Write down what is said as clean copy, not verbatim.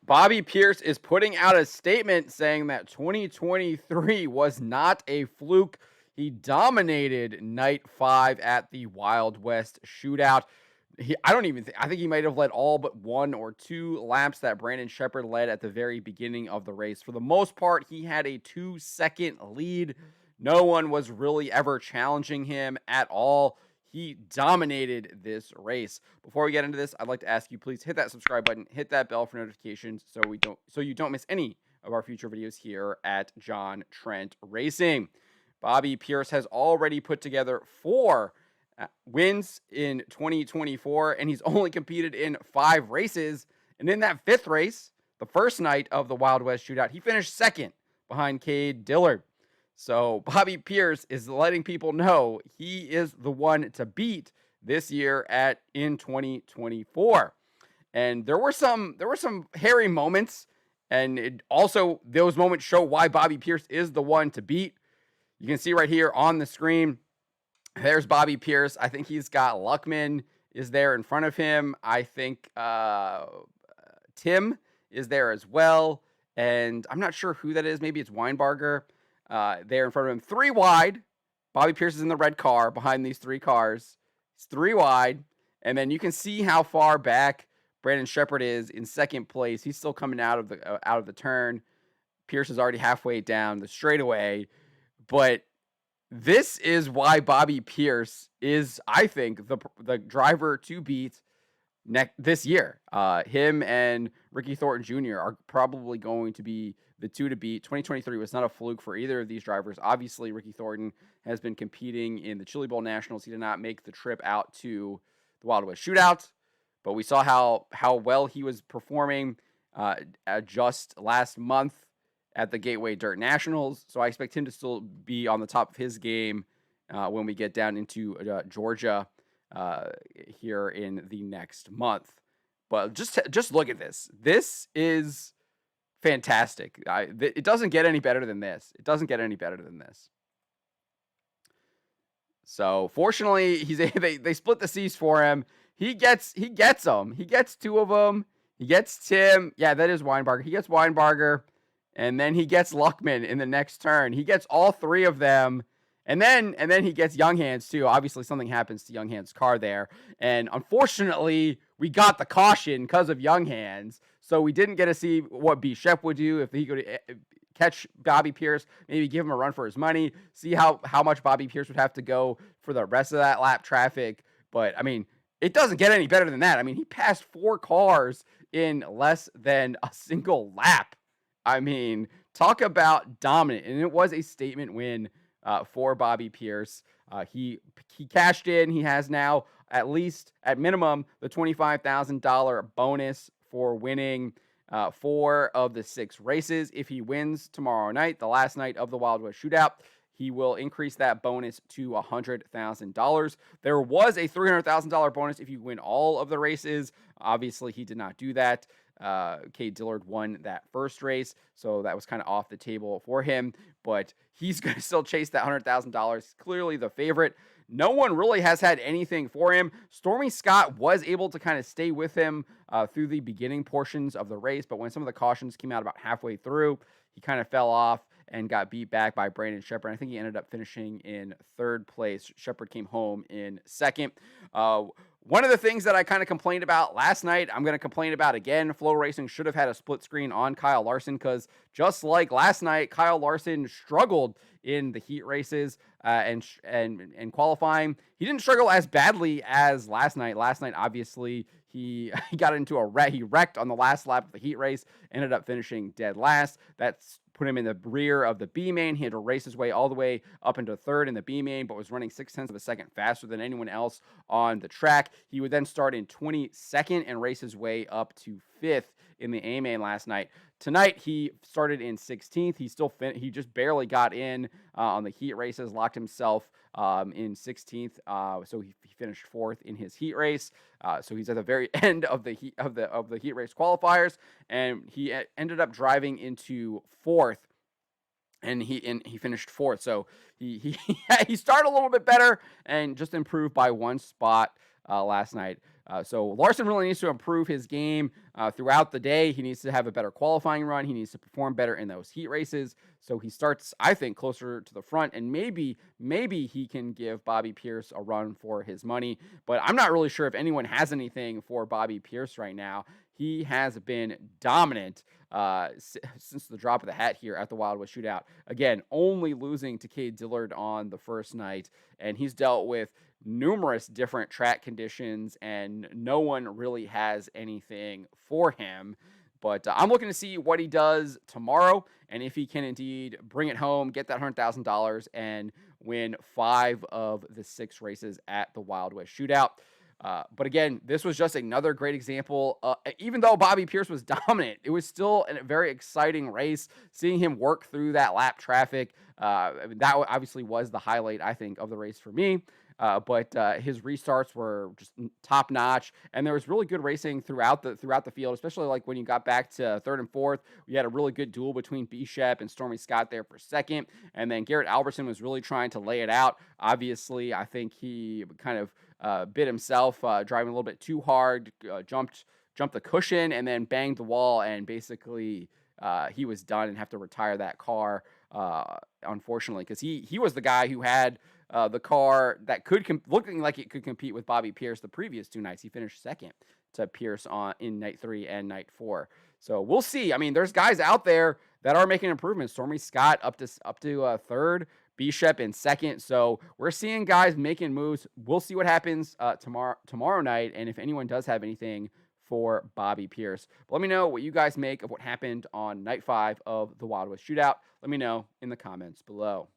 Bobby Pierce is putting out a statement saying that 2023 was not a fluke. He dominated night 5 at the Wild West Shootout. I think he might have led all but 1 or 2 laps that Brandon Sheppard led at the very beginning of the race. For the most part, he had a 2-second lead. No one was really ever challenging him at all. He dominated this race. Before we get into this, I'd like to ask you, please hit that subscribe button, hit that bell for notifications so you don't miss any of our future videos here at John Trent Racing. Bobby Pierce has already put together 4 wins in 2024, and he's only competed in 5 races. And in that 5th race, the first night of the Wild West Shootout, he finished second behind Cade Dillard. So Bobby Pierce is letting people know he is the one to beat this year in 2024. And there were some hairy moments, and those moments show why Bobby Pierce is the one to beat. You can see right here on the screen, there's Bobby Pierce. I think he's got Luckman is there in front of him. I think Tim is there as well. And I'm not sure who that is. Maybe it's Weinbarger there in front of him. 3 wide. Bobby Pierce is in the red car behind these 3 cars. It's 3 wide. And then you can see how far back Brandon Sheppard is in second place. He's still coming out of the turn. Pierce is already halfway down the straightaway. But this is why Bobby Pierce is, I think, the driver to beat this year. Him and Ricky Thornton Jr. are probably going to be the 2 to beat. 2023 was not a fluke for either of these drivers. Obviously, Ricky Thornton has been competing in the Chili Bowl Nationals. He did not make the trip out to the Wild West Shootout, but we saw how well he was performing just last month at the Gateway Dirt Nationals. So I expect him to still be on the top of his game when we get down into Georgia here in the next month. But just look at this. This is fantastic. It doesn't get any better than this. It doesn't get any better than this. So fortunately, they split the seats for him. He gets them. He gets 2 of them. He gets Tim. Yeah, that is Weinbarger. He gets Weinbarger. And then he gets Luckman in the next turn. He gets all 3 of them. And then he gets Younghands too. Obviously, something happens to Younghands' car there. And unfortunately, we got the caution because of Younghands. So we didn't get to see what B. Shep would do if he could catch Bobby Pierce, maybe give him a run for his money, see how much Bobby Pierce would have to go for the rest of that lap traffic. But, I mean, it doesn't get any better than that. I mean, he passed 4 cars in less than a single lap. I mean, talk about dominant. And it was a statement win for Bobby Pierce. He cashed in. He has now at minimum the $25,000 bonus for winning 4 of the 6 races. If he wins tomorrow night, the last night of the Wild West Shootout, he will increase that bonus to $100,000. There was a $300,000 bonus if you win all of the races. Obviously, he did not do that. Cade Dillard won that first race, so that was kind of off the table for him, but he's going to still chase that $100,000. Clearly the favorite. No one really has had anything for him. Stormy Scott was able to kind of stay with him through the beginning portions of the race, but when some of the cautions came out about halfway through, he kind of fell off and got beat back by Brandon Sheppard. I think he ended up finishing in 3rd place. Sheppard came home in 2nd. One of the things that I kind of complained about last night, I'm going to complain about again. Flow Racing should have had a split screen on Kyle Larson because just like last night, Kyle Larson struggled in the heat races and qualifying. He didn't struggle as badly as last night. Last night, obviously, he got into a wreck. He wrecked on the last lap of the heat race, ended up finishing dead last. That's put him in the rear of the B main. He had to race his way all the way up into 3rd in the B main, but was running 0.6 of a second faster than anyone else on the track. He would then start in 22nd and race his way up to 5th in the A main last night. Tonight, he started in 16th. He just barely got in on the heat races, locked himself in 16th. So he finished 4th in his heat race. So he's at the very end of the heat race qualifiers, and he ended up driving into 4th. And he finished 4th. So he started a little bit better and just improved by 1 spot last night. So Larson really needs to improve his game throughout the day. He needs to have a better qualifying run. He needs to perform better in those heat races. So he starts, I think, closer to the front, and maybe he can give Bobby Pierce a run for his money. But I'm not really sure if anyone has anything for Bobby Pierce right now. He has been dominant since the drop of the hat here at the Wild West Shootout. Again, only losing to Cade Dillard on the first night, and he's dealt with numerous different track conditions, and no one really has anything for him. But I'm looking to see what he does tomorrow, and if he can indeed bring it home, get that $100,000, and win 5 of the 6 races at the Wild West Shootout. But again, this was just another great example. Even though Bobby Pierce was dominant, it was still a very exciting race. Seeing him work through that lap traffic, that obviously was the highlight, I think, of the race for me. But his restarts were just top notch, and there was really good racing throughout the field, especially like when you got back to third and fourth. We had a really good duel between Bishop and Stormy Scott there for second, and then Garrett Albertson was really trying to lay it out. Obviously, I think he kind of bit himself, driving a little bit too hard, jumped the cushion, and then banged the wall, and basically he was done and have to retire that car, unfortunately, because he was the guy who had the car that looking like it could compete with Bobby Pierce the previous 2 nights. He finished second to Pierce in night 3 and night 4. So we'll see. I mean, there's guys out there that are making improvements. Stormy Scott up to third, Bishop in second. So we're seeing guys making moves. We'll see what happens tomorrow night, and if anyone does have anything for Bobby Pierce. But let me know what you guys make of what happened on night 5 of the Wild West Shootout. Let me know in the comments below.